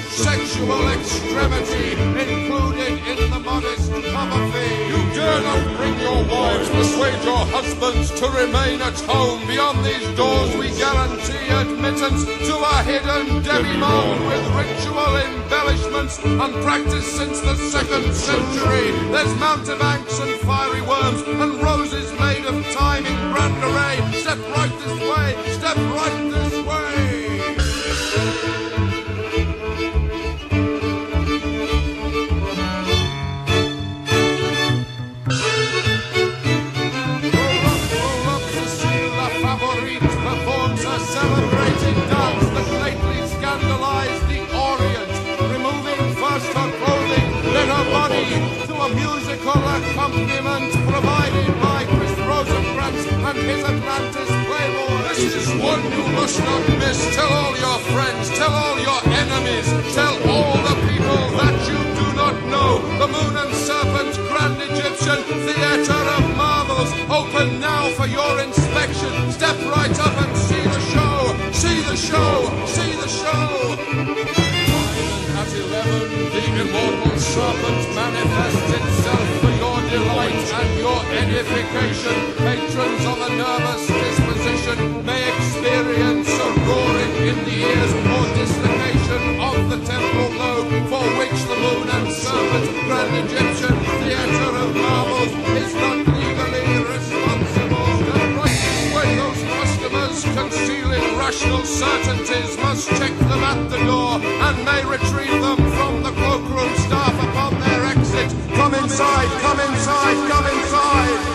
sexual extremity included in the modest cover fee. You dare not bring your wives, persuade your husbands to remain at home. Beyond these doors we guarantee admittance to a hidden demi-monde with ritual embellishments unpracticed since the 2nd century. There's mountebanks and fiery worms and roses made of time in grand array. Step right this way, step right this way. Celebrating dance that lately scandalized the Orient, removing first her clothing, then her body, to a musical accompaniment provided by Chris Rosencrantz and his Atlantis Playboy. This is one you must not miss. Tell all your friends, tell all your enemies, tell all the people that you do not know. The Moon and Serpent Grand Egyptian Theatre of Marvels, open now for your inspection. Step right up and see the show. See the show! See the show! At 11, the immortal serpent manifests itself for your delight and your edification. Patrons of a nervous disposition may experience a roaring in the ears or dislocation of the temporal lobe, for which the Moon and Serpent Grand Egyptian Theatre of Marvels is not legally responsible. And right this way, those customers concealing rational certainties must check them at the door and may retrieve them from the cloakroom staff upon their exit. Come inside, come inside, come inside!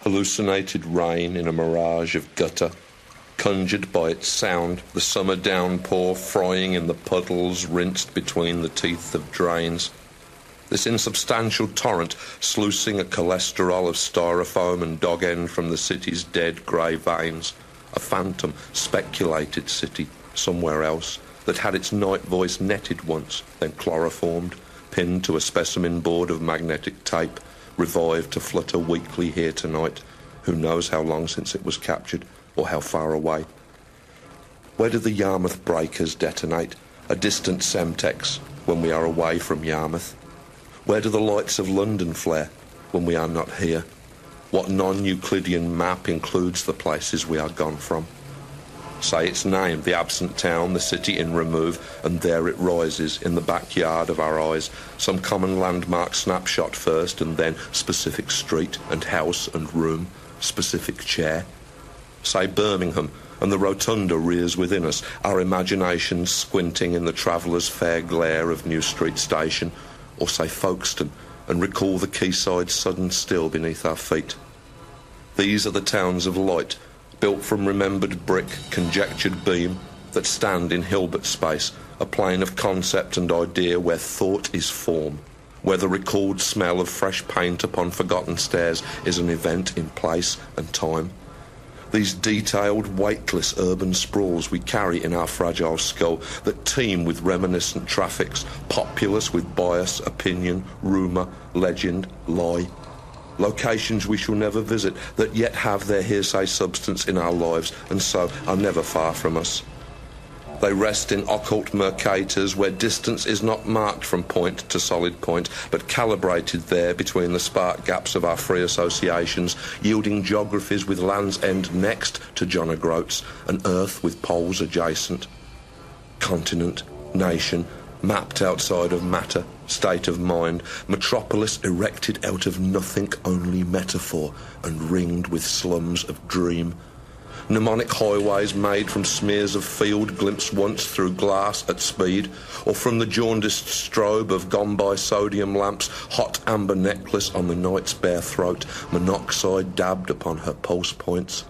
Hallucinated rain in a mirage of gutter, conjured by its sound, the summer downpour frying in the puddles rinsed between the teeth of drains. This insubstantial torrent sluicing a cholesterol of styrofoam and dog end from the city's dead grey veins. A phantom, speculated city somewhere else that had its night voice netted once, then chloroformed, pinned to a specimen board of magnetic tape, revived to flutter weakly here tonight. Who knows how long since it was captured, or how far away? Where do the Yarmouth breakers detonate, a distant Semtex, when we are away from Yarmouth? Where do the lights of London flare, when we are not here? What non-Euclidean map includes the places we are gone from? Say its name, the absent town, the city in remove, and there it rises in the backyard of our eyes. Some common landmark snapshot first, and then specific street and house and room, specific chair. Say Birmingham, and the rotunda rears within us, our imaginations squinting in the traveller's fair glare of New Street Station. Or say Folkestone, and recall the quayside sudden still beneath our feet. These are the towns of light, built from remembered brick, conjectured beam, that stand in Hilbert space, a plane of concept and idea where thought is form, where the recalled smell of fresh paint upon forgotten stairs is an event in place and time. These detailed, weightless urban sprawls we carry in our fragile skull that teem with reminiscent traffics, populous with bias, opinion, rumour, legend, lie. Locations we shall never visit that yet have their hearsay substance in our lives and so are never far from us. They rest in occult mercators where distance is not marked from point to solid point, but calibrated there between the spark gaps of our free associations, yielding geographies with Land's End next to John O'Groats and Earth with poles adjacent. Continent, nation, mapped outside of matter, state of mind, metropolis erected out of nothing, only metaphor, and ringed with slums of dream. Mnemonic highways made from smears of field glimpsed once through glass at speed, or from the jaundiced strobe of gone-by sodium lamps, hot amber necklace on the night's bare throat, monoxide dabbed upon her pulse points.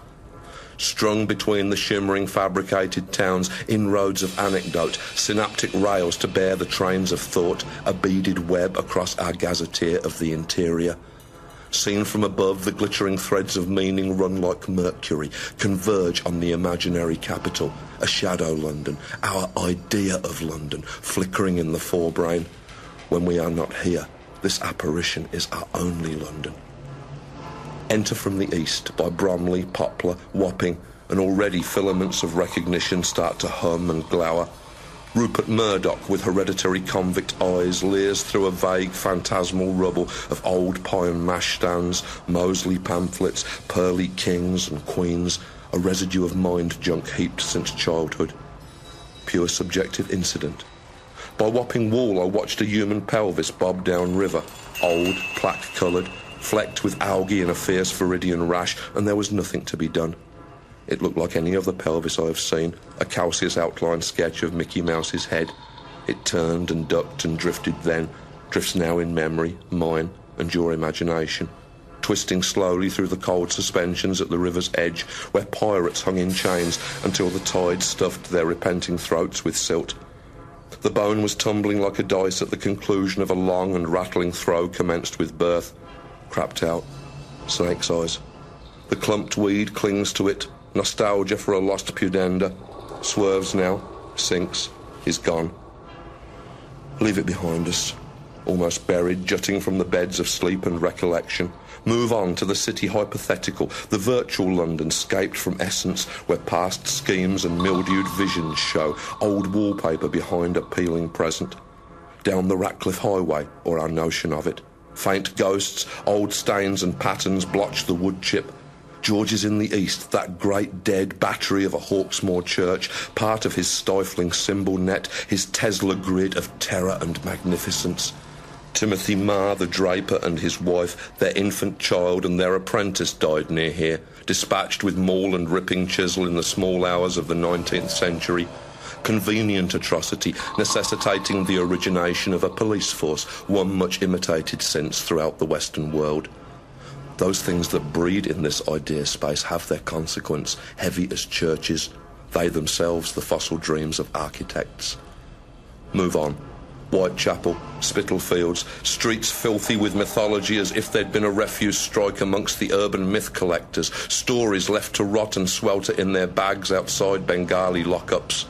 Strung between the shimmering fabricated towns, inroads of anecdote, synaptic rails to bear the trains of thought, a beaded web across our gazetteer of the interior. Seen from above, the glittering threads of meaning run like mercury, converge on the imaginary capital, a shadow London, our idea of London, flickering in the forebrain. When we are not here, this apparition is our only London. Enter from the east by Bromley, Poplar, Wapping, and already filaments of recognition start to hum and glower. Rupert Murdoch, with hereditary convict eyes, leers through a vague phantasmal rubble of old pie and mash stands, Mosley pamphlets, pearly kings and queens, a residue of mind junk heaped since childhood. Pure subjective incident. By Wapping Wall I watched a human pelvis bob down river, old, plaque-coloured, flecked with algae in a fierce viridian rash, and there was nothing to be done. It looked like any other pelvis I have seen, a calcareous outline sketch of Mickey Mouse's head. It turned and ducked and drifted then, drifts now in memory, mine and your imagination, twisting slowly through the cold suspensions at the river's edge, where pirates hung in chains until the tide stuffed their repenting throats with silt. The bone was tumbling like a dice at the conclusion of a long and rattling throw commenced with birth. Crapped out, snake's eyes. The clumped weed clings to it, nostalgia for a lost pudenda. Swerves now, sinks, is gone. Leave it behind us, almost buried, jutting from the beds of sleep and recollection. Move on to the city hypothetical, the virtual London scaped from essence, where past schemes and mildewed visions show, old wallpaper behind a peeling present. Down the Ratcliffe Highway, or our notion of it. Faint ghosts, old stains and patterns blotch the wood chip. George is in the east, that great dead battery of a Hawksmoor church, part of his stifling symbol net, his Tesla grid of terror and magnificence. Timothy Marr, the draper, and his wife, their infant child and their apprentice died near here, dispatched with maul and ripping chisel in the small hours of the 19th century. Convenient atrocity, necessitating the origination of a police force, one much imitated since throughout the Western world. Those things that breed in this idea space have their consequence, heavy as churches, they themselves the fossil dreams of architects. Move on. Whitechapel, Spitalfields, streets filthy with mythology as if there'd been a refuse strike amongst the urban myth collectors, stories left to rot and swelter in their bags outside Bengali lockups.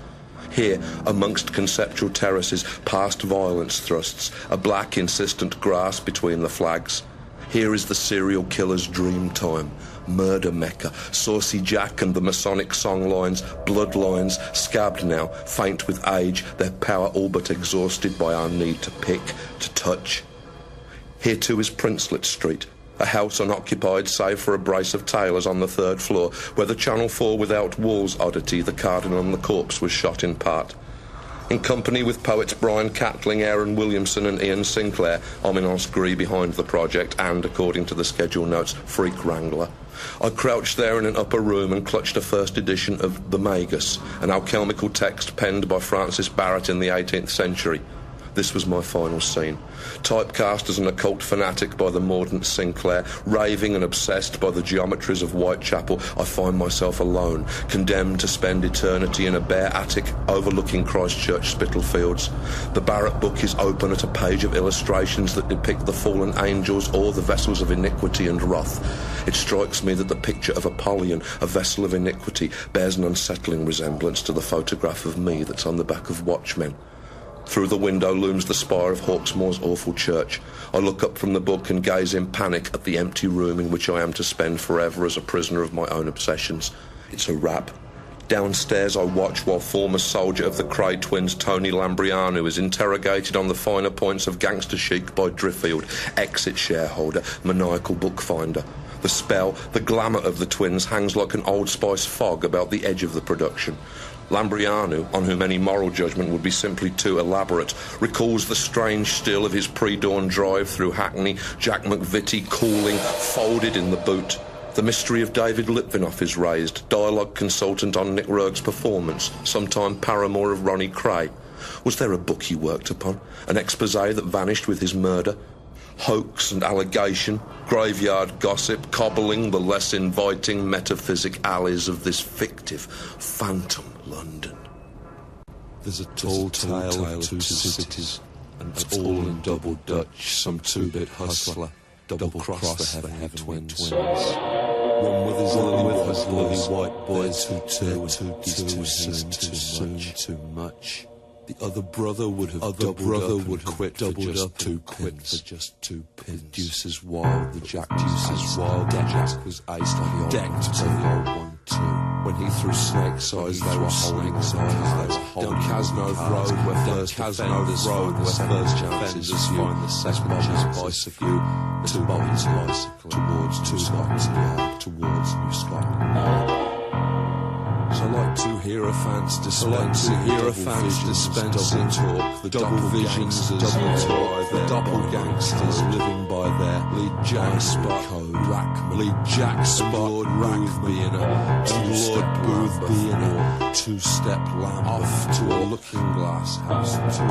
Here, amongst conceptual terraces, past violence thrusts, a black insistent grass between the flags. Here is the serial killer's dream time, murder mecca, Saucy Jack and the Masonic songlines, bloodlines, scabbed now, faint with age, their power all but exhausted by our need to pick, to touch. Here too is Princelet Street, a house unoccupied save for a brace of tailors on the 3rd floor, where the Channel 4 without walls oddity, the Cardinal and the Corpse, was shot in part. In company with poets Brian Catling, Aaron Williamson and Ian Sinclair, ominous gree behind the project and, according to the schedule notes, freak wrangler, I crouched there in an upper room and clutched a first edition of The Magus, an alchemical text penned by Francis Barrett in the 18th century. This was my final scene. Typecast as an occult fanatic by the mordant Sinclair, raving and obsessed by the geometries of Whitechapel, I find myself alone, condemned to spend eternity in a bare attic overlooking Christchurch Spitalfields. The Barrett book is open at a page of illustrations that depict the fallen angels or the vessels of iniquity and wrath. It strikes me that the picture of Apollyon, a vessel of iniquity, bears an unsettling resemblance to the photograph of me that's on the back of Watchmen. Through the window looms the spire of Hawksmoor's awful church. I look up from the book and gaze in panic at the empty room in which I am to spend forever as a prisoner of my own obsessions. It's a wrap. Downstairs I watch while former soldier of the Cray twins Tony Lambrianou is interrogated on the finer points of gangster chic by Driffield, exit shareholder, maniacal bookfinder. The spell, the glamour of the twins hangs like an Old Spice fog about the edge of the production. Lambrianu, on whom any moral judgment would be simply too elaborate, recalls the strange still of his pre-dawn drive through Hackney, Jack McVitie cooling, folded in the boot. The mystery of David Litvinoff is raised, dialogue consultant on Nick Roeg's performance, sometime paramour of Ronnie Cray. Was there a book he worked upon, an exposé that vanished with his murder? Hoax and allegation, graveyard gossip, cobbling the less inviting metaphysic alleys of this fictive, phantom London. There's a tall tale of two cities, and it's all in double Dutch. Some two-bit hustler double-crossed the heavy twins. One with his lily white boys who he's too soon, too much. The other brother would have doubled up for just two pins. The deuce is wild, the jack was iced on the decked to the old 1-2. When he threw snake's eyes, they were holding down Cazenove Road, where first offenders find the second Bobby's bicycle, to Bobby's bicycle, towards New Scotland Yard. So I like to hear a fans dispensing talk, the double visions, double talk, the doppelgangsters living by their lead Jack Spot, lead Jack Spot, Lord Booth being a two-step lamb, off to a looking glass house, to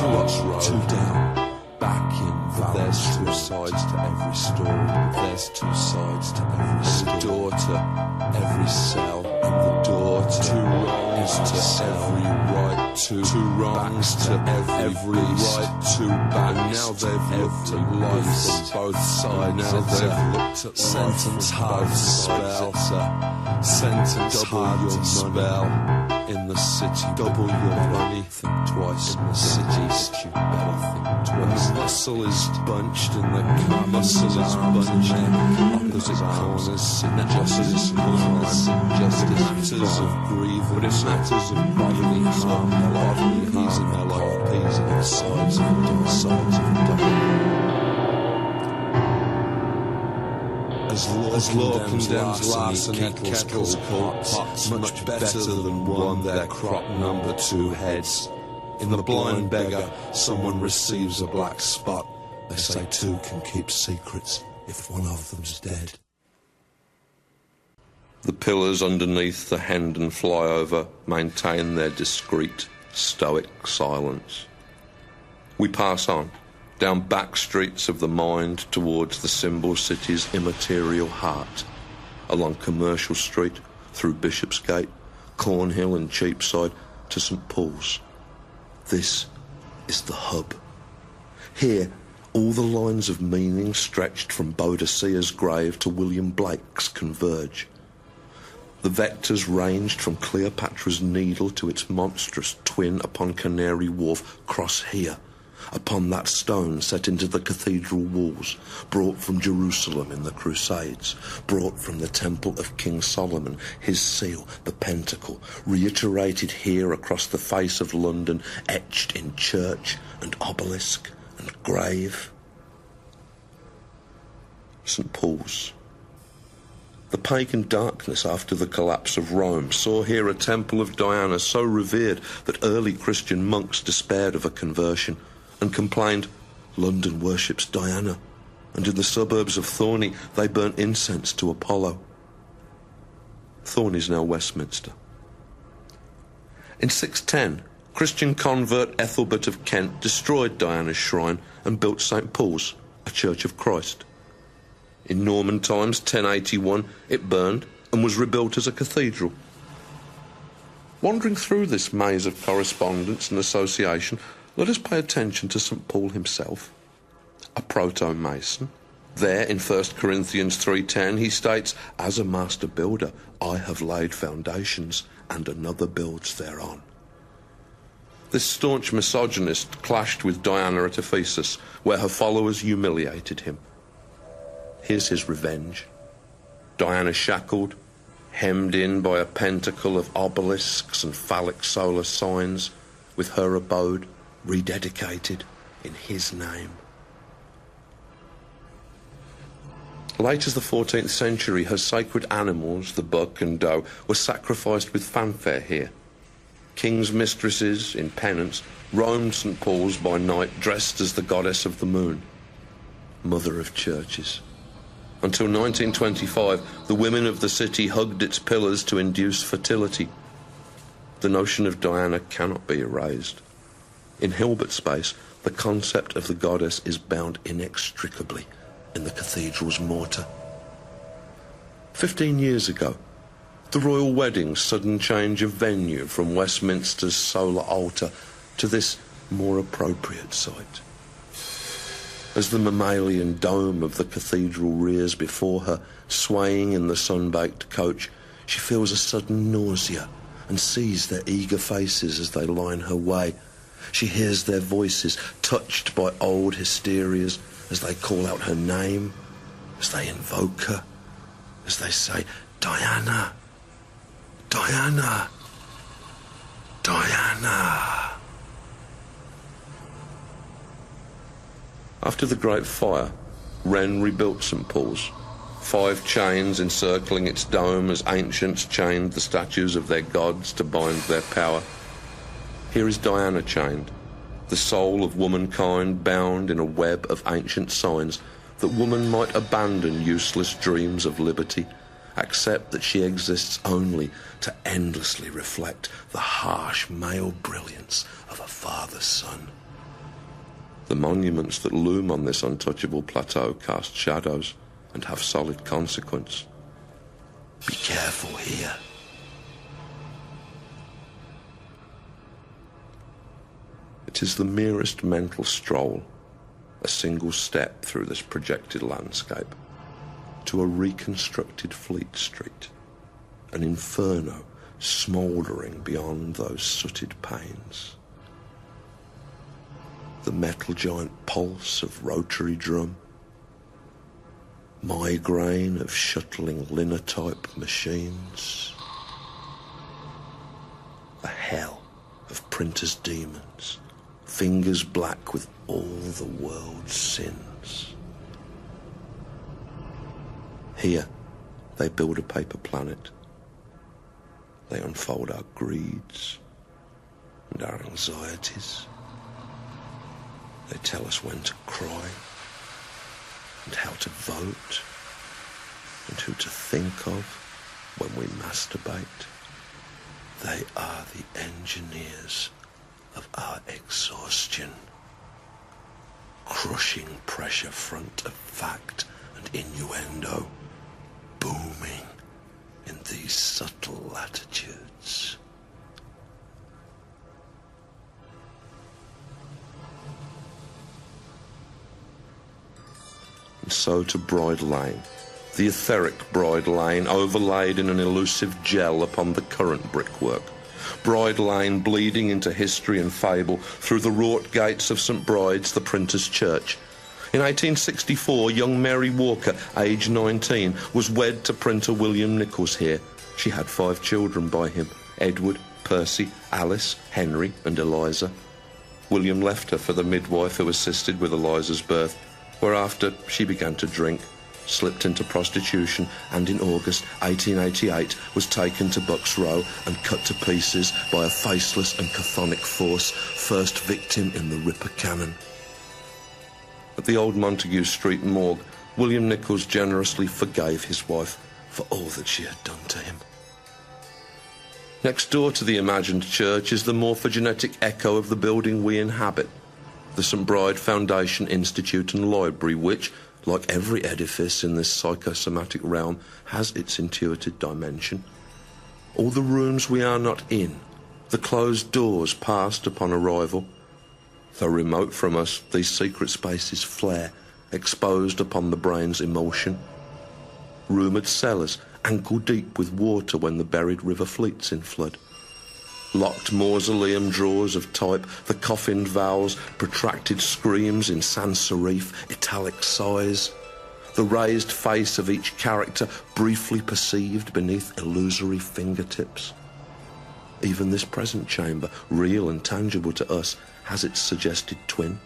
up, two down. Back in, but there's two sides to every story. There's two sides to every story. The daughter, every cell, and the daughter. Two wrongs to every right, two wrongs to every right, two back. And now they've looked at life from both sides. Now they've looked at sentence hard to spell. Sentence hard to spell. In the city, double your money, think twice. In the city, you better think twice. The muscle is bunched in the car, muscle is bunched in opposite corners, injustice matters of grief, but it matters of bodily harm, and their life peas on the sides of the double. As law condemns larceny, kettles called pots, much better than one, their crop number 2 heads. In the blind beggar, someone receives a black spot. They say 2 can keep secrets if one of them's dead. The pillars underneath the Hendon flyover maintain their discreet, stoic silence. We pass on, down back streets of the mind towards the symbol city's immaterial heart, along Commercial Street, through Bishopsgate, Cornhill and Cheapside to St Paul's. This is the hub. Here, all the lines of meaning stretched from Boadicea's grave to William Blake's converge. The vectors ranged from Cleopatra's Needle to its monstrous twin upon Canary Wharf cross here, upon that stone set into the cathedral walls, brought from Jerusalem in the Crusades, brought from the temple of King Solomon, his seal, the pentacle, reiterated here across the face of London, etched in church and obelisk and grave. St Paul's. The pagan darkness after the collapse of Rome saw here a temple of Diana so revered that early Christian monks despaired of a conversion and complained, London worships Diana, and in the suburbs of Thorney they burnt incense to Apollo. Thorney is now Westminster. In 610, Christian convert Ethelbert of Kent destroyed Diana's shrine and built St Paul's, a church of Christ. In Norman times, 1081, it burned and was rebuilt as a cathedral. Wandering through this maze of correspondence and association, let us pay attention to St Paul himself, a proto-mason. There, in 1 Corinthians 3:10, he states, as a master builder, I have laid foundations, and another builds thereon. This staunch misogynist clashed with Diana at Ephesus, where her followers humiliated him. Here's his revenge. Diana shackled, hemmed in by a pentacle of obelisks and phallic solar signs, with her abode rededicated in his name. Late as the 14th century, her sacred animals, the buck and doe, were sacrificed with fanfare here. King's mistresses, in penance, roamed St. Paul's by night dressed as the goddess of the moon, mother of churches. Until 1925, the women of the city hugged its pillars to induce fertility. The notion of Diana cannot be erased. In Hilbert space, the concept of the goddess is bound inextricably in the cathedral's mortar. 15 years ago, the royal wedding's sudden change of venue from Westminster's solar altar to this more appropriate site. As the mammalian dome of the cathedral rears before her, swaying in the sun-baked coach, she feels a sudden nausea and sees their eager faces as they line her way. She hears their voices, touched by old hysterias, as they call out her name, as they invoke her, as they say, "Diana, Diana, Diana." After the Great Fire, Wren rebuilt St. Paul's, 5 chains encircling its dome as ancients chained the statues of their gods to bind their power. Here is Diana chained, the soul of womankind bound in a web of ancient signs, that woman might abandon useless dreams of liberty, accept that she exists only to endlessly reflect the harsh male brilliance of a father's son. The monuments that loom on this untouchable plateau cast shadows and have solid consequence. Be careful here. It is the merest mental stroll, a single step through this projected landscape, to a reconstructed Fleet Street, an inferno smouldering beyond those sooted panes. The metal giant pulse of rotary drum, migraine of shuttling linotype machines, a hell of printers' demons, fingers black with all the world's sins. Here, they build a paper planet. They unfold our greeds and our anxieties. They tell us when to cry and how to vote and who to think of when we masturbate. They are the engineers of our exhaustion, crushing pressure front of fact and innuendo, booming in these subtle latitudes. And so to Bride Lane, the etheric Bride Lane overlaid in an elusive gel upon the current brickwork. Bride Lane bleeding into history and fable through the wrought gates of St. Bride's, the printer's church. In 1864, young Mary Walker, aged 19, was wed to printer William Nichols here. She had 5 children by him: Edward, Percy, Alice, Henry and Eliza. William left her for the midwife who assisted with Eliza's birth, whereafter she began to drink, slipped into prostitution, and in August 1888 was taken to Bucks Row and cut to pieces by a faceless and chthonic force, first victim in the Ripper Cannon. At the old Montague Street morgue, William Nichols generously forgave his wife for all that she had done to him. Next door to the imagined church is the morphogenetic echo of the building we inhabit, the St. Bride Foundation Institute and Library, which, like every edifice in this psychosomatic realm, has its intuited dimension. All the rooms we are not in, the closed doors passed upon arrival. Though remote from us, these secret spaces flare, exposed upon the brain's emulsion. Rumoured cellars, ankle-deep with water when the buried river fleets in flood. Locked mausoleum drawers of type, the coffined vowels, protracted screams in sans serif, italic sighs. The raised face of each character briefly perceived beneath illusory fingertips. Even this present chamber, real and tangible to us, has its suggested twin,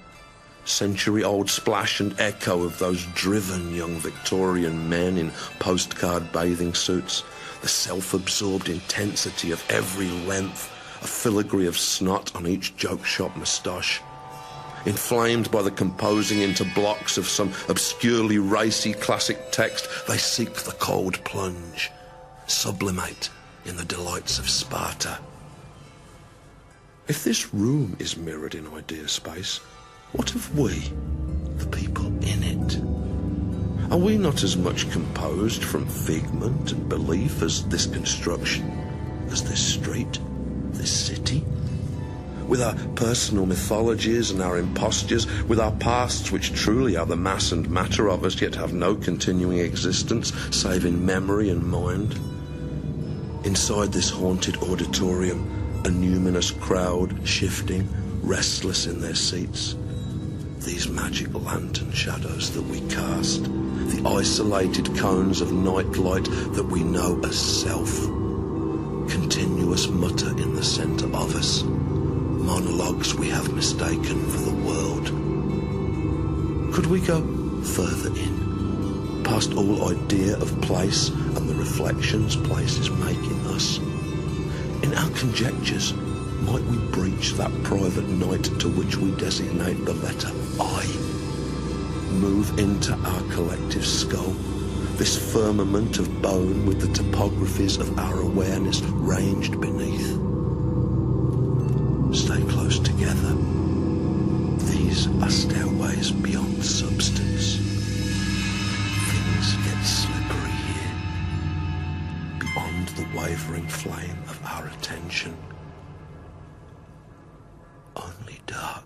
century-old splash and echo of those driven young Victorian men in postcard bathing suits, the self-absorbed intensity of every length, a filigree of snot on each joke shop moustache. Inflamed by the composing into blocks of some obscurely racy classic text, they seek the cold plunge, sublimate in the delights of Sparta. If this room is mirrored in idea space, what of we, the people in it? Are we not as much composed from figment and belief as this construction, as this street, this city? With our personal mythologies and our impostures, with our pasts which truly are the mass and matter of us, yet have no continuing existence save in memory and mind. Inside this haunted auditorium, a numinous crowd, shifting, restless in their seats. These magic lantern shadows that we cast, the isolated cones of night light that we know as self. Continuous mutter in the centre of us, monologues we have mistaken for the world. Could we go further in, past all idea of place and the reflections place is making us? In our conjectures, might we breach that private night to which we designate the letter I? Move into our collective skull, this firmament of bone with the topographies of our awareness ranged beneath. Stay close together. These are stairways beyond substance. Things get slippery here, beyond the wavering flame of our attention. Only dark.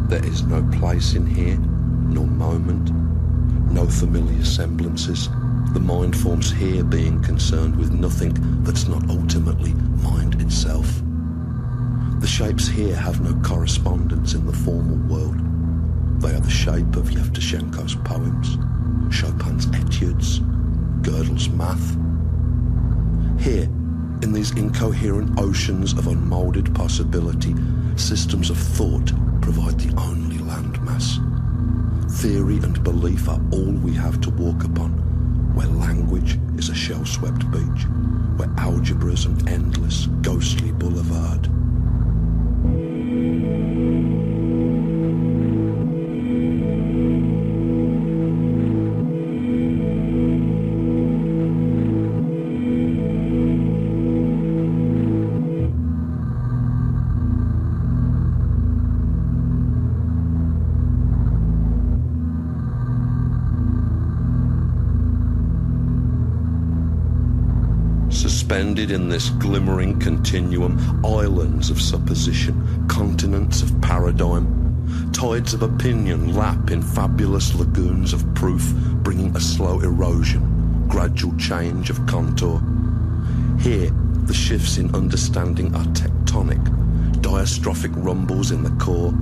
There is no place in here, nor moment, no familiar semblances. The mind forms here being concerned with nothing that's not ultimately mind itself. The shapes here have no correspondence in the formal world. They are the shape of Yevtushenko's poems, Chopin's etudes, Gödel's math. Here, in these incoherent oceans of unmoulded possibility, systems of thought provide the only landmass. Theory and belief are all we have to walk upon, where language is a shell-swept beach, where algebra's an endless, ghostly boulevard. Suspended in this glimmering continuum, islands of supposition, continents of paradigm, tides of opinion lap in fabulous lagoons of proof, bringing a slow erosion, gradual change of contour. Here, the shifts in understanding are tectonic, diastrophic rumbles in the core,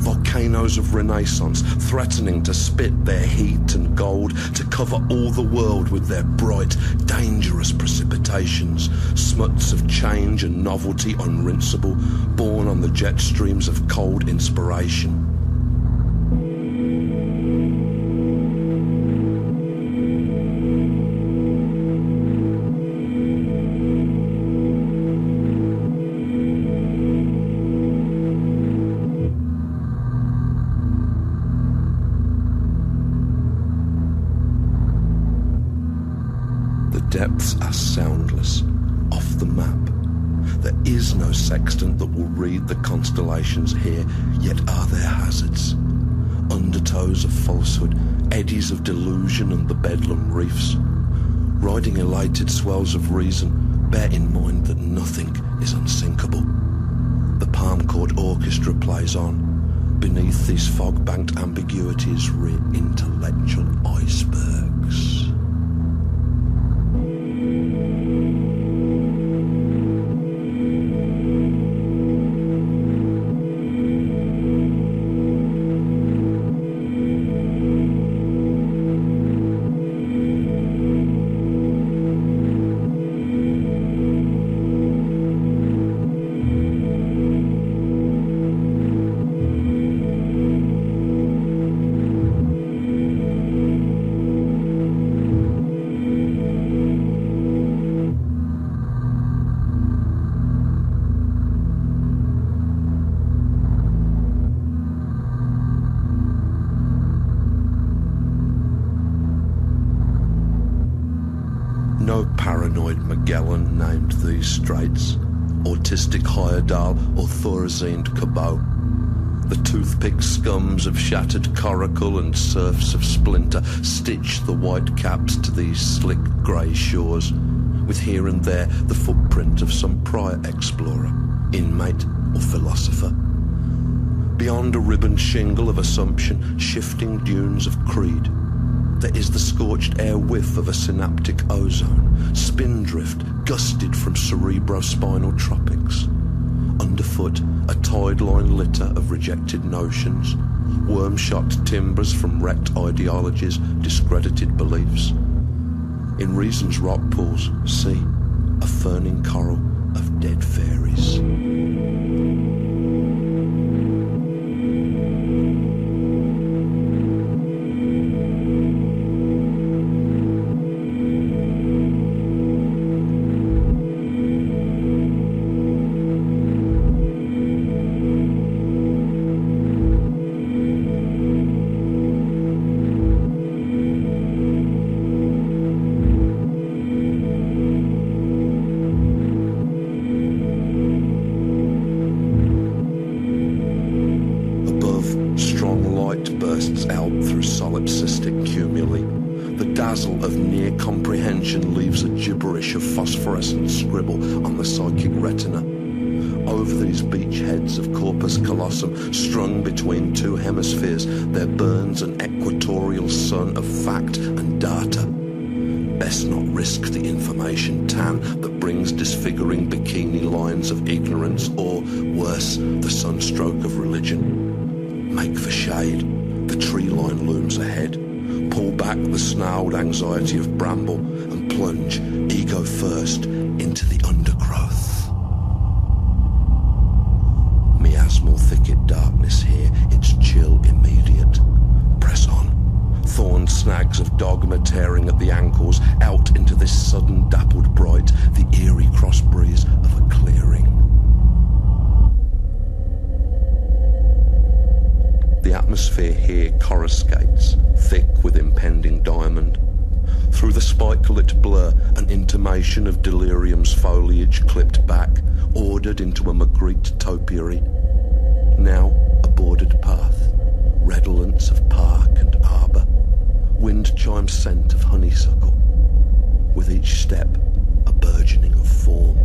volcanoes of renaissance threatening to spit their heat and gold, to cover all the world with their bright, dangerous precipitations, smuts of change and novelty unrinsable, born on the jet streams of cold inspiration. Depths are soundless, off the map. There is no sextant that will read the constellations here, yet are there hazards. Undertows of falsehood, eddies of delusion and the bedlam reefs. Riding elated swells of reason, bear in mind that nothing is unsinkable. The palm chord orchestra plays on. Beneath these fog-banked ambiguities rear intellectual icebergs. No paranoid Magellan named these straits, autistic Heyerdahl or Thorazine Cabot. The toothpick scums of shattered coracle and surfs of splinter stitch the white caps to these slick grey shores, with here and there the footprint of some prior explorer, inmate or philosopher. Beyond a ribboned shingle of assumption, shifting dunes of creed, there is the scorched air whiff of a synaptic ozone, spindrift gusted from cerebrospinal tropics. Underfoot, a tide-line litter of rejected notions, worm-shot timbers from wrecked ideologies, discredited beliefs. In Reason's rock pools, see a ferning coral of dead fairies. Phosphorescent scribble on the psychic retina. Over these beachheads of corpus callosum, strung between two hemispheres, there burns an equatorial sun of fact and data. Best not risk the information tan that brings disfiguring bikini lines of ignorance, or, worse, the sunstroke of religion. Make for shade. The tree line looms ahead. Pull back the snarled anxiety of bramble and plunge, ego first, into the undergrowth. Miasmal thicket darkness here, its chill immediate. Press on. Thorn snags of dogma tearing at the ankles, out into this sudden dappled bright, the eerie cross breeze of a clearing. The atmosphere here coruscates, thick with impending diamond. Through the spike-lit blur, an intimation of delirium's foliage clipped back, ordered into a Magritte topiary. Now a bordered path, redolence of park and arbour, wind chime scent of honeysuckle. With each step, a burgeoning of form,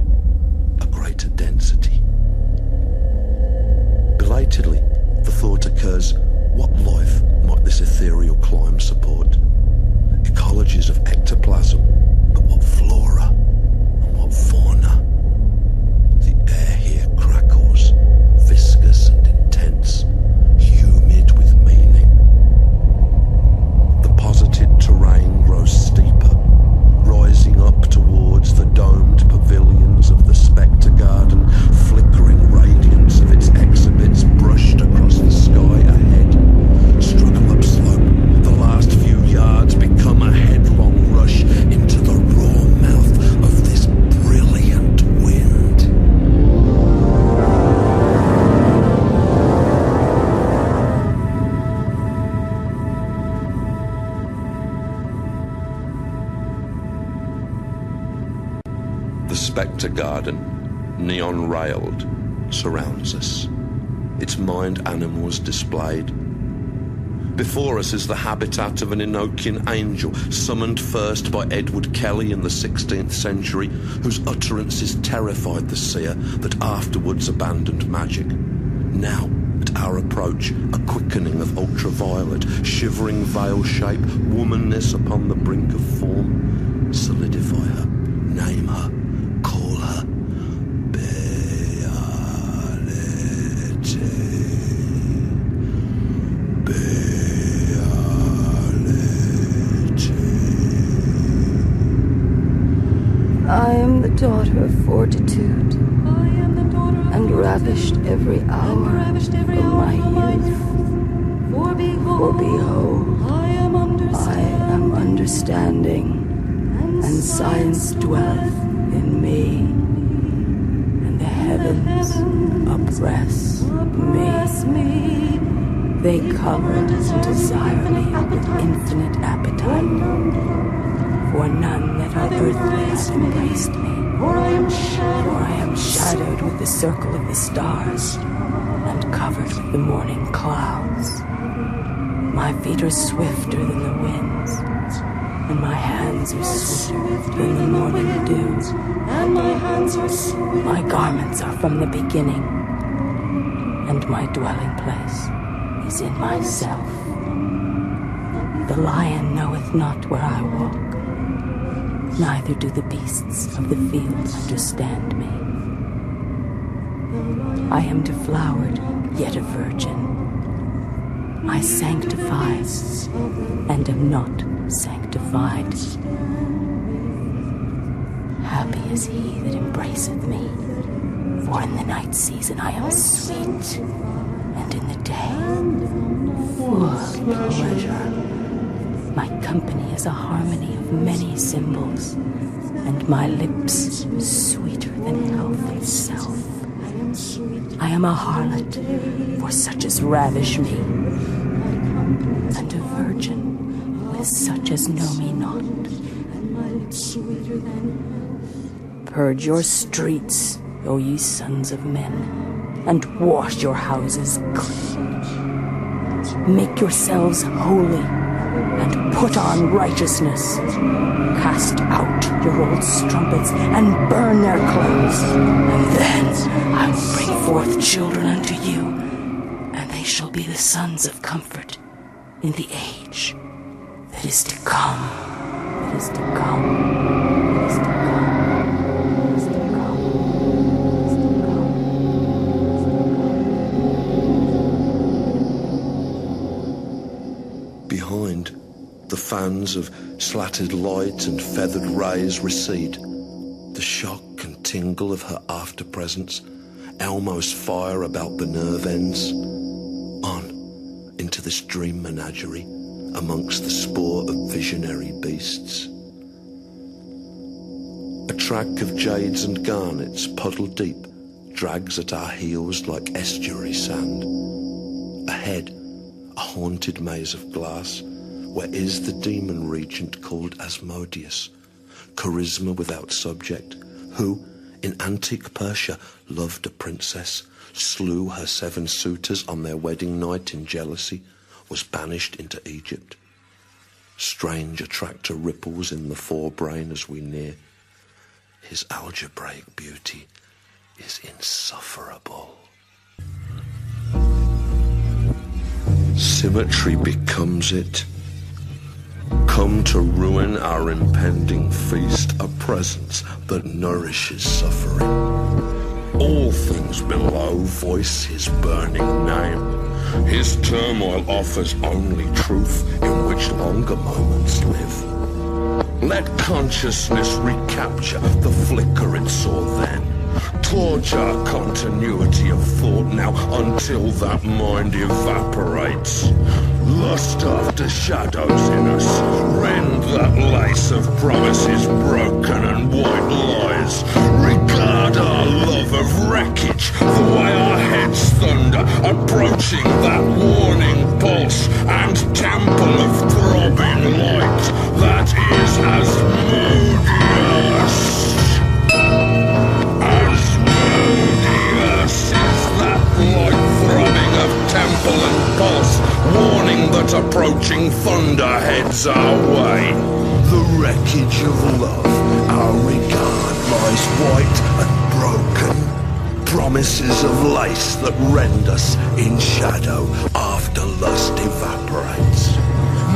a greater density. Belatedly, the thought occurs, what life might this ethereal climb support? Ecologies of ectoplasm, but what flora and what fauna? The air here crackles, viscous and intense, humid with meaning. The posited terrain grows steeper, rising up towards the domed pavilions of the Spectre Garden, flickering radiance of its exhibits brushed across the sky ahead. Struggle up slope, the last few yards become a headlong rush into the raw mouth of this brilliant wind. The Spectre Garden, neon-railed, surrounds us, its mind animals displayed. Before us is the habitat of an Enochian angel, summoned first by Edward Kelly in the 16th century, whose utterances terrified the seer that afterwards abandoned magic. Now, at our approach, a quickening of ultraviolet, shivering veil-shape, womanness upon the brink of form. Solidify her, name her, call her. I am the daughter of fortitude, and ravished every hour of my youth. For behold, I am understanding, and science dwelleth in me, and the heavens oppress me. They cover and desire me with infinite appetite, for none that never earthly has embraced me. For I am shadowed with the circle of the stars, and covered with the morning clouds. My feet are swifter than the winds, and my hands are sweeter than the morning dew. My garments are from the beginning, and my dwelling place is in myself. The lion knoweth not where I walk, neither do the beasts of the field understand me. I am deflowered, yet a virgin. I sanctify, and am not sanctified. Happy is he that embraceth me, for in the night season I am sweet, and in the day full of pleasure. My company is a harmony of many symbols, and my lips sweeter than health itself. I am a harlot, for such as ravish me, and a virgin with such as know me not. Purge your streets, O ye sons of men, and wash your houses clean. Make yourselves holy, and put on righteousness. Cast out your old strumpets, and burn their clothes. And then I will bring forth children unto you, and they shall be the sons of comfort in the age that is to come. That is to come. That is to come. That is to come. That is to come. Behind, the fans of slatted light and feathered rays recede. The shock and tingle of her after-presence almost fire about the nerve ends. On, into this dream menagerie, amongst the spoor of visionary beasts. A track of jades and garnets, puddle deep, drags at our heels like estuary sand. Ahead, a haunted maze of glass, where is the demon regent called Asmodeus, charisma without subject, who, in antique Persia, loved a princess, slew her 7 suitors on their wedding night in jealousy, was banished into Egypt. Strange attractor ripples in the forebrain as we near. His algebraic beauty is insufferable. Symmetry becomes it. Come to ruin our impending feast, a presence that nourishes suffering. All things below voice his burning name. His turmoil offers only truth in which longer moments live. Let consciousness recapture the flicker it saw then. Torture continuity of thought now until that mind evaporates. Lust after shadows in us. Rend that lace of promises broken and white lies. Regard our love of wreckage, the way our heads thunder, approaching that warning pulse and temple of throbbing light that is Asmodeus. Asmodeus is that light throbbing of temple and pulse, warning that approaching thunder heads our way. The wreckage of love, our regard lies white and broken. Promises of lace that rend us in shadow after lust evaporates.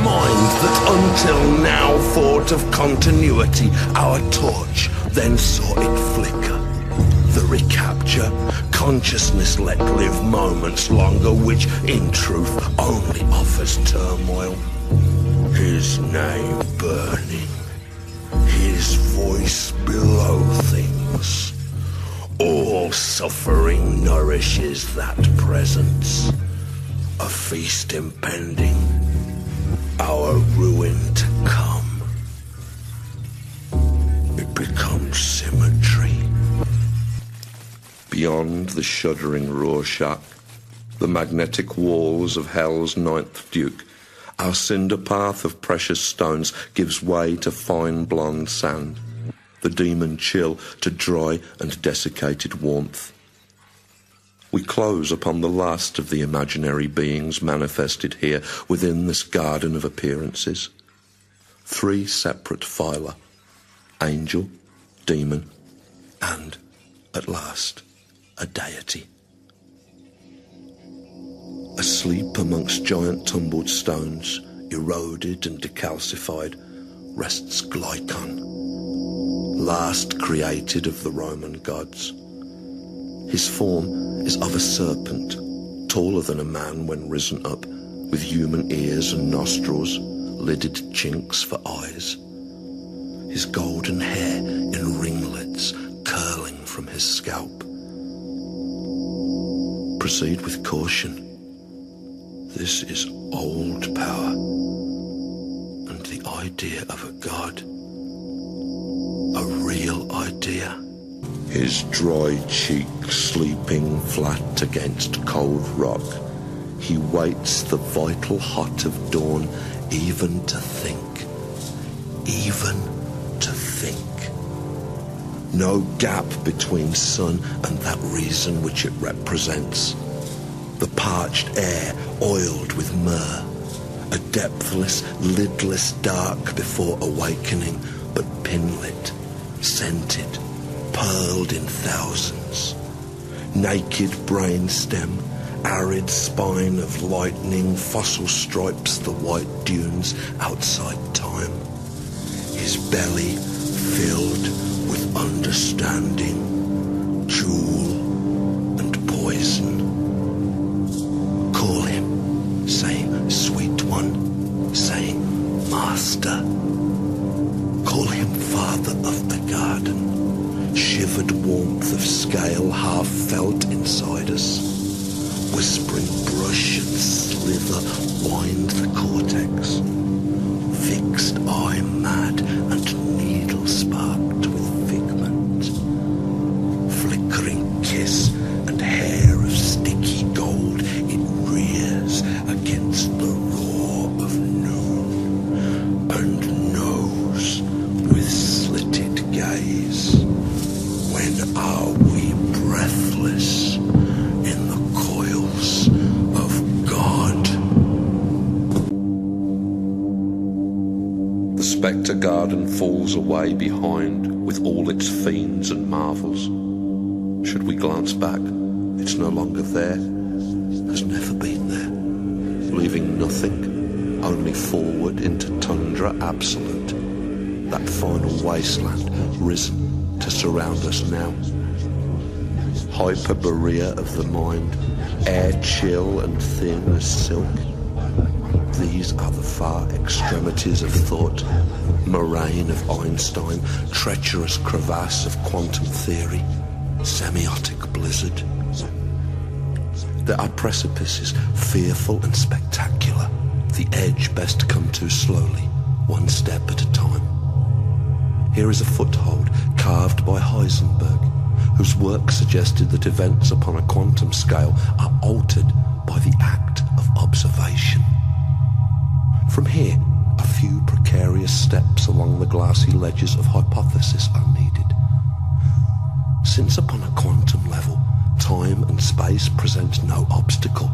Mind that until now thought of continuity, our torch then saw it flicker. The recapture, consciousness let live moments longer, which in truth only offers turmoil. His name burning, his voice below things. All suffering nourishes that presence. A feast impending, our ruin to come. It becomes symmetry. Beyond the shuddering Rorschach, the magnetic walls of Hell's 9th Duke, Our cinder path of precious stones gives way to fine blonde sand, the demon chill to dry and desiccated warmth. We close upon the last of the imaginary beings manifested here within this garden of appearances. 3 separate phyla: angel, demon, and, at last, a deity. Asleep amongst giant tumbled stones, eroded and decalcified, rests Glycon, last created of the Roman gods. His form is of a serpent, taller than a man when risen up, with human ears and nostrils, lidded chinks for eyes. His golden hair in ringlets curling from his scalp. Proceed with caution. This is old power, and the idea of a god, a real idea. His dry cheek sleeping flat against cold rock, he waits the vital hot of dawn, even to think. No gap between sun and that reason which it represents. The parched air oiled with myrrh, a depthless, lidless dark before awakening, but pinlit, scented, pearled in thousands. Naked brainstem, arid spine of lightning, fossil stripes the white dunes outside time. His belly filled with understanding, jewel and poison. Call him, saying sweet one, saying master. Call him father of the garden, shivered warmth of scale half felt inside us. Whispering brush and slither wind the cortex. Fixed eye mad and needle sparked with figment. Flickering kiss and hair of sticky gold, it rears against the roar of noon, and knows with slitted gaze. When are we breathless in the coils of God? The spectre garden falls away behind with all its fiends and marvels. Should we glance back, it's no longer there, has never been there, leaving nothing, only forward into tundra absolute, that final wasteland risen to surround us now. Hyperborea of the mind, air chill and thin as silk. These are the far extremities of thought, moraine of Einstein, treacherous crevasse of quantum theory, semiotic blizzard. There are precipices, fearful and spectacular, the edge best come to slowly, one step at a time. Here is a foothold carved by Heisenberg, whose work suggested that events upon a quantum scale are altered by the act of observation. From here, a few precarious steps along the glassy ledges of hypothesis are needed. Since upon a quantum level, time and space present no obstacle,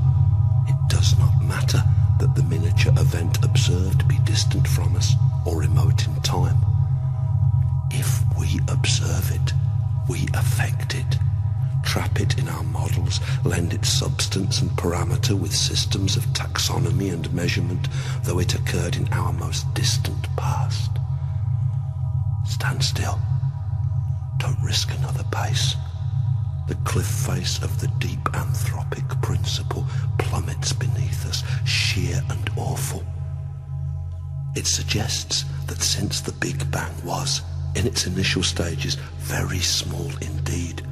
it does not matter that the miniature event observed be distant from us or remote in time. If we observe it, we affect it, trap it in our models, lend it substance and parameter with systems of taxonomy and measurement, though it occurred in our most distant past. Stand still. Don't risk another pace. The cliff face of the deep anthropic principle plummets beneath us, sheer and awful. It suggests that since the Big Bang was, in its initial stages, very small indeed,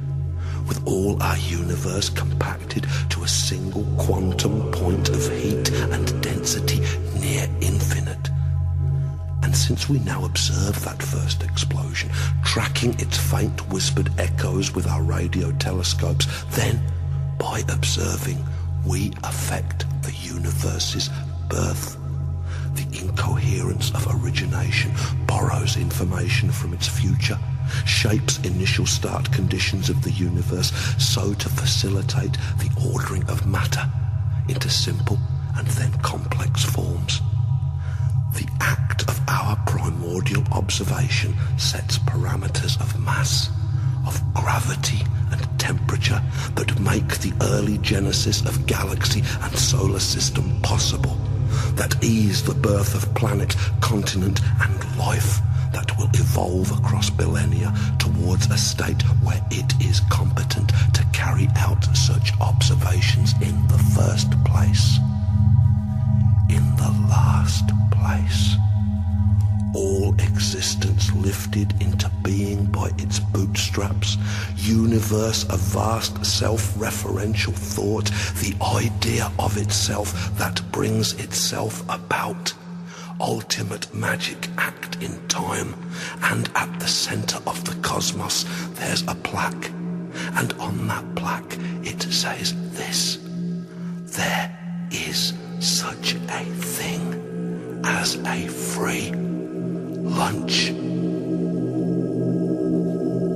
with all our universe compacted to a single quantum point of heat and density near infinite. And since we now observe that first explosion, tracking its faint whispered echoes with our radio telescopes, then, by observing, we affect the universe's birth, coherence of origination borrows information from its future, shapes initial start conditions of the universe so to facilitate the ordering of matter into simple and then complex forms. The act of our primordial observation sets parameters of mass, of gravity and temperature that make the early genesis of galaxy and solar system possible, that ease the birth of planet, continent and life, that will evolve across millennia towards a state where it is competent to carry out such observations in the first place. In the last place, all existence lifted into being by its bootstraps, universe of vast self-referential thought, the idea of itself that brings itself about, ultimate magic act in time, and at the center of the cosmos there's a plaque, and on that plaque it says this: there is such a thing as a free lunch.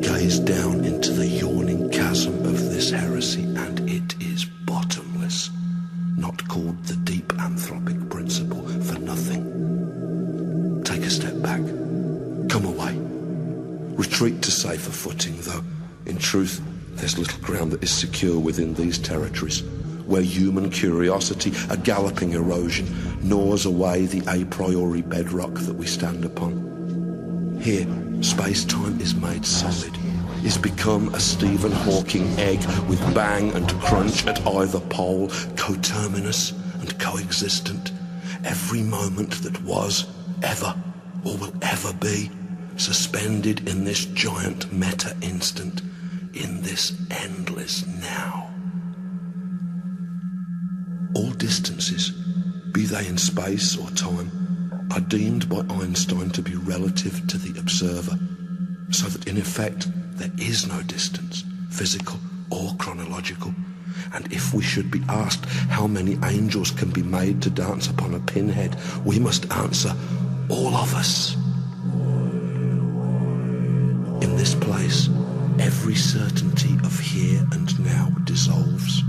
Gaze down into the yawning chasm of this heresy, and it is bottomless, not called the deep anthropic principle for nothing. Take a step back. Come away. Retreat to safer footing, though in truth there's little ground that is secure within these territories, where human curiosity, a galloping erosion, gnaws away the a priori bedrock that we stand upon. Here, space-time is made solid, is become a Stephen Hawking egg with bang and crunch at either pole, coterminous and coexistent. Every moment that was, ever, or will ever be, suspended in this giant meta-instant, in this endless now. All distances, be they in space or time, are deemed by Einstein to be relative to the observer, so that in effect there is no distance, physical or chronological. And if we should be asked how many angels can be made to dance upon a pinhead, we must answer, all of us. In this place, every certainty of here and now dissolves.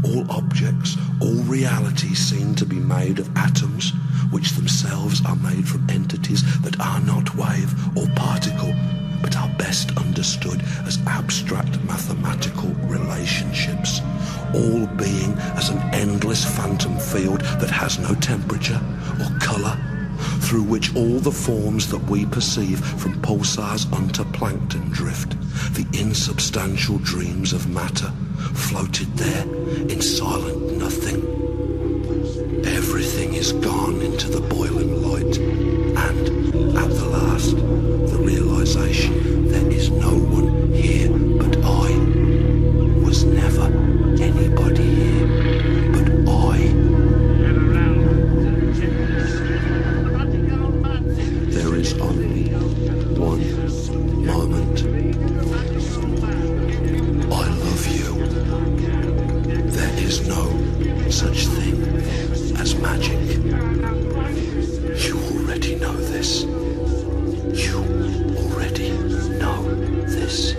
All objects, all realities seem to be made of atoms, which themselves are made from entities that are not wave or particle, but are best understood as abstract mathematical relationships, all being as an endless phantom field that has no temperature or colour, through which all the forms that we perceive from pulsars unto plankton drift, the insubstantial dreams of matter, floated there in silent nothing. Everything is gone into the boiling light, and at the last, the realization there is no one here but I, was never anybody here but I. There is only one moment. I love you. There is no such thing as magic. You already know this. You already know this.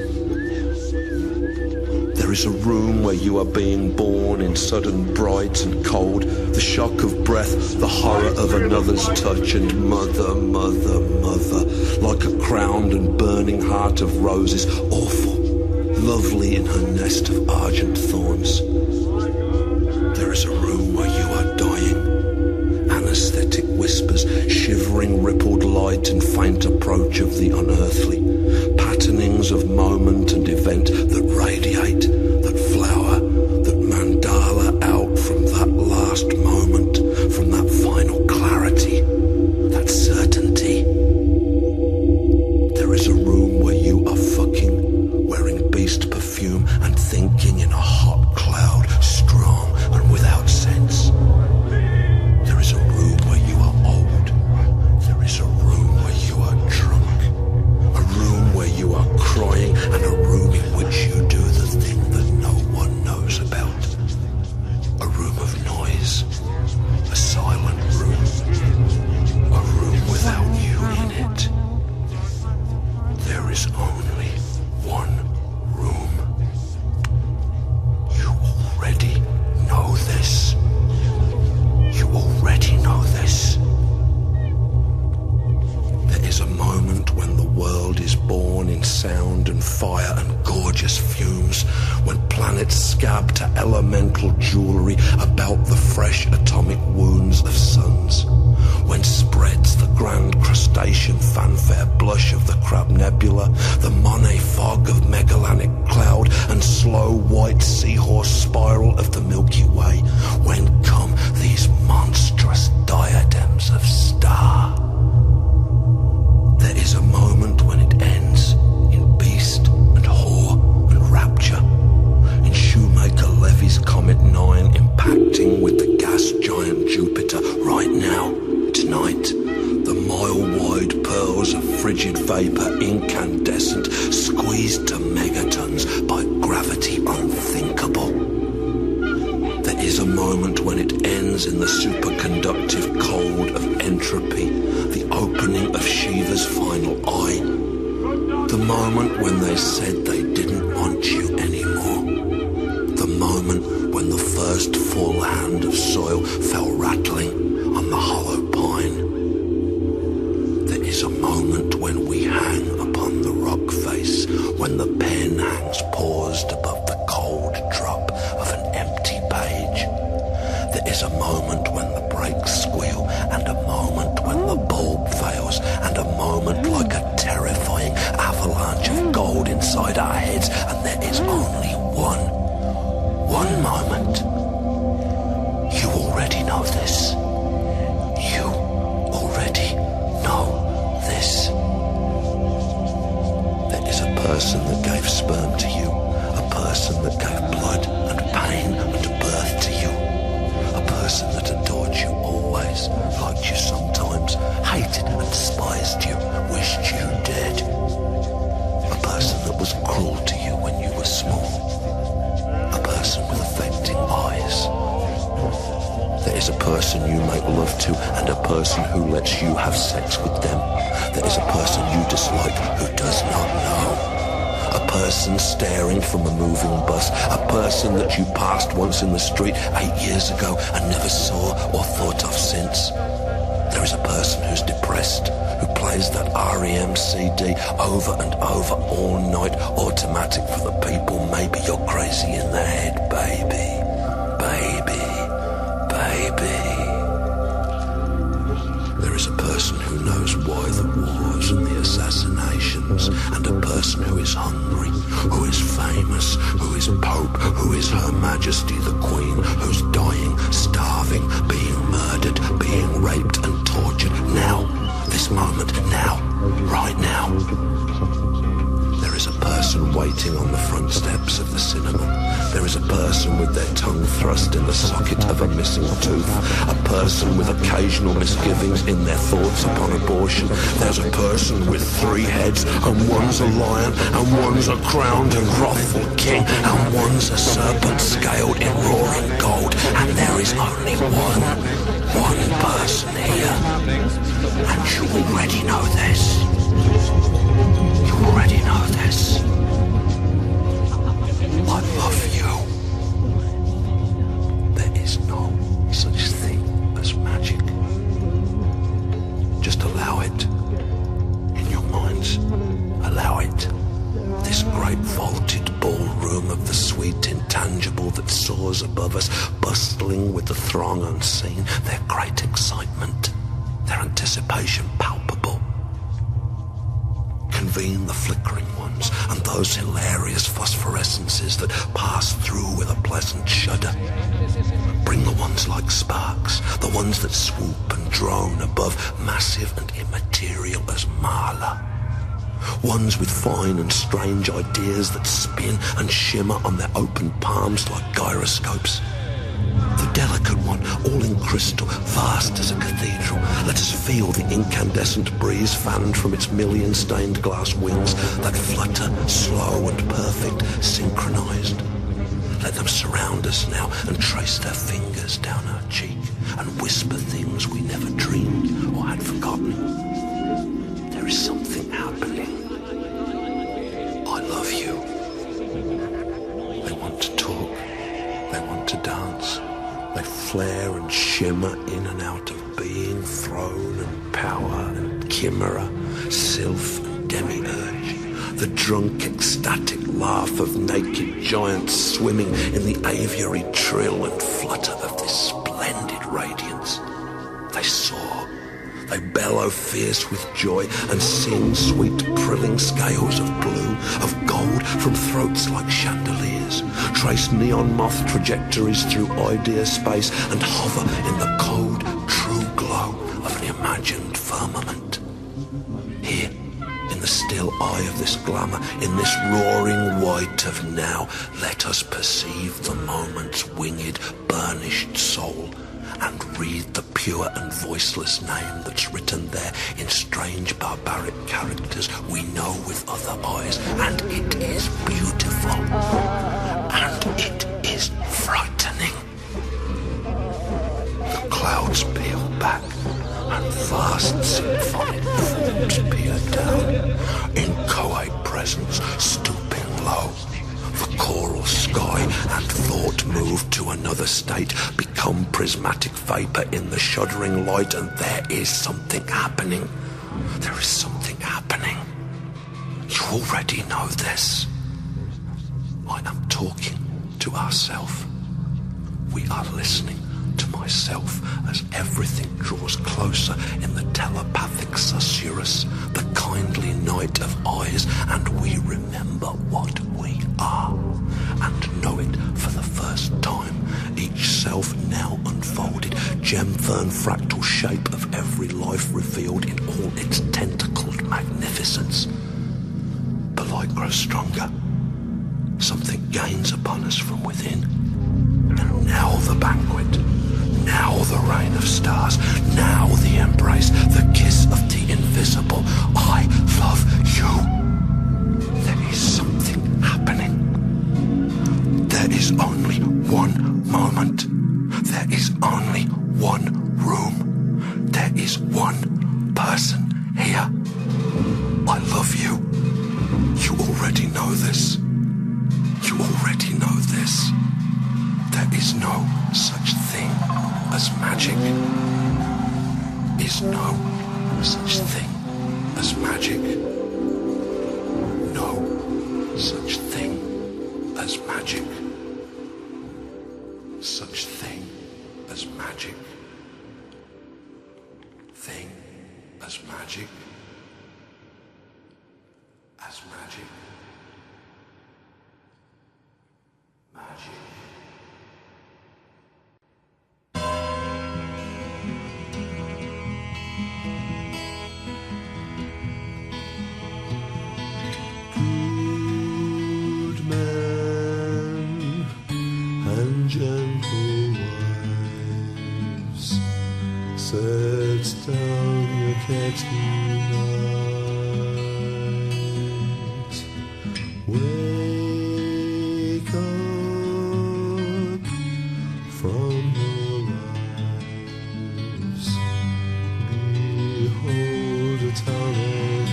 There is a room where you are being born in sudden bright and cold, the shock of breath, the horror of another's touch, and mother, mother, mother, like a crowned and burning heart of roses, awful, lovely in her nest of argent thorns. There is a room where you are dying, anesthetic whispers, shivering rippled light and faint approach of the unearthly, patternings of moment and event that radiate, that flower, that mandala out from that last moment, from that final clarity, that certainty. There is a room where you are fucking, wearing beast perfume and thinking in a hot cloud, strong and without sense. There is a room where you are old. There is a room where you are drunk. A room where you are crying, and a room in which you do the thing only one room. You already know this. You already know this. There is a moment when the world is born in sound and fire and gorgeous fumes, when planets scab to elemental jewelry about the fresh atomic wounds of suns, when spreads the grand crustacean fanfare blush of the Crab Nebula, the Monet fog of Magellanic Cloud, and slow white seahorse spiral of the Milky Way, when come these monstrous diadems of star. There is a moment when it ends in beast and whore and rapture, in Shoemaker Levy's Comet 9 impacting with the gas giant Jupiter right now, tonight. The mile-wide pearls of frigid vapor, incandescent, squeezed to megatons by gravity unthinkable. There is a moment when it ends in the superconductive cold of entropy, the opening of Shiva's final eye. The moment when they said they didn't want you anymore. The moment when the first full hand of soil fell rattling on the hollow pine. There is a moment when we hang upon the rock face, when the pen hangs paused above the cold drop of an empty page. There is a moment when the brakes squeal, and a moment when the bulb fails, and a moment like a terrifying avalanche of gold inside our heads, and there is only one moment. You already know this. You already know this. There is a person that gave sperm to you, a person that gave blood and pain and birth to you, a person that adored you always, liked you sometimes, hated and despised you, wished you dead, a person that was cruel to you when you were small, a person with affecting eyes. There is a person you make love to and a person who lets you have sex with them. There is a person you dislike who does not know. A person staring from a moving bus. A person that you passed once in the street 8 years ago and never saw or thought of since. There is a person who's depressed, who plays that REM CD over and over all night, automatic for the people. Maybe you're crazy in the head, baby. Baby. There is a person who knows why the wars and the assassinations, and a person who is hungry, who is famous, who is Pope, who is Her Majesty the Queen, who's dying, starving, being murdered, being raped and tortured. Now, this moment, now, right now. There is a person waiting on the front steps of the cinema. There is a person with their tongue thrust in the socket of a missing tooth. A person with occasional misgivings in their thoughts upon abortion. There's a person with 3 heads, and one's a lion, and one's a crowned and wrathful king, and one's a serpent scaled in roaring gold. And there is only one person here. And you already know this. You already know this. I love you. There is no such thing as magic. Just allow it. In your minds, allow it. This great vaulted ballroom of the sweet intangible that soars above us, bustling with the throng unseen, their great excitement, their anticipation palpable. Convene the flickering ones and those hilarious phosphorescences that pass through with a pleasant shudder. Bring the ones like sparks, the ones that swoop and drone above, massive and immaterial as Marla. Ones with fine and strange ideas that spin and shimmer on their open palms like gyroscopes. The delicate one, all in crystal, vast as a cathedral. Let us feel the incandescent breeze fanned from its million stained glass wings that flutter, slow and perfect, synchronized. Let them surround us now and trace their fingers down our cheek and whisper things we never dreamed or had forgotten. There is something happening. flare and shimmer in and out of being, throne and power and chimera, sylph and demiurge. The drunk, ecstatic laugh of naked giants swimming in the aviary trill and flutter of this splendid radiance. They soar, they bellow fierce with joy and sing sweet prilling scales of blue, of gold from throats like chandeliers, trace neon moth trajectories through idea space and hover in the cold, true glow of an imagined firmament. Here, in the still eye of this glamour, in this roaring white of now, let us perceive the moment's winged, burnished soul, and read the pure and voiceless name that's written there in strange barbaric characters we know with other eyes, and it is beautiful, and it is frightening. The clouds peel back, and vast symphonic forms peer down, inchoate presence stooping low. The choral sky and thought move to another state, become prismatic vapor in the shuddering light, and there is something happening. There is something happening. You already know this. I am talking to ourself. We are listening to myself as everything draws closer in the telepathic susurrus, the kindly night of eyes, and we remember what we are, and know it for the first time, each self now unfolded, gem-fern fractal shape of every life revealed in all its tentacled magnificence. The light grows stronger. Something gains upon us from within. And now the banquet. Now the rain of stars, now the embrace, the kiss of the invisible. I love you. There is something happening. There is only one moment. There is only one room. There is one person here. I love you. You already know this. You already know this. There is no such thing as magic. Is no such thing as magic. No such thing as magic. Such thing as magic. Thing as magic. As magic. Magic. Gentle wives, set down your kettle tonight. Wake up from your lives. Behold a town of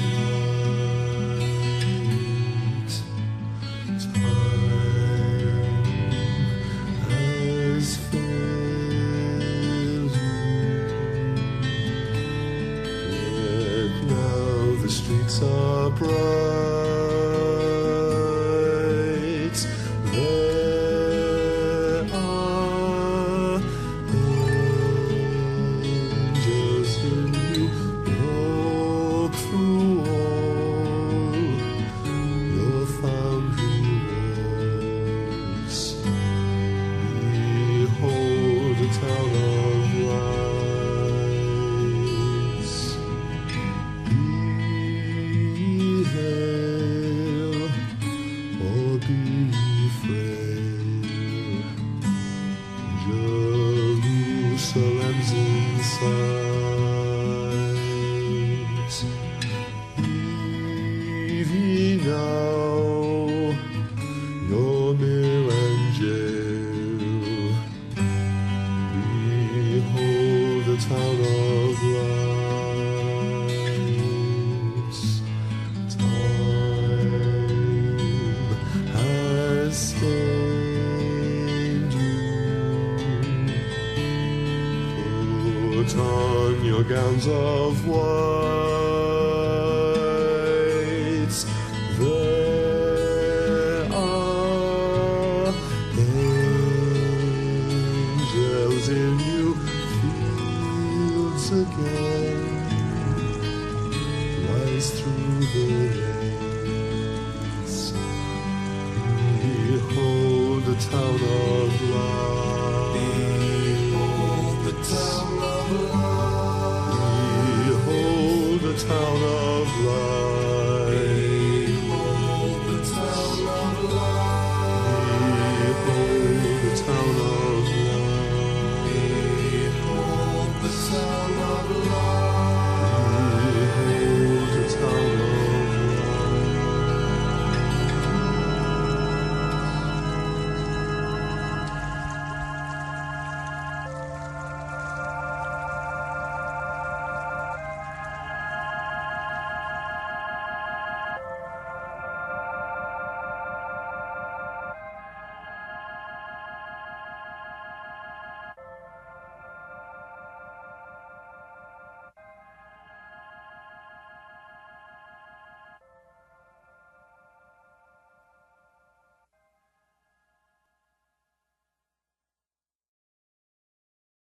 light. Let your gowns of white. There are angels in you fields again. Rise through the lanes. Behold the town of light.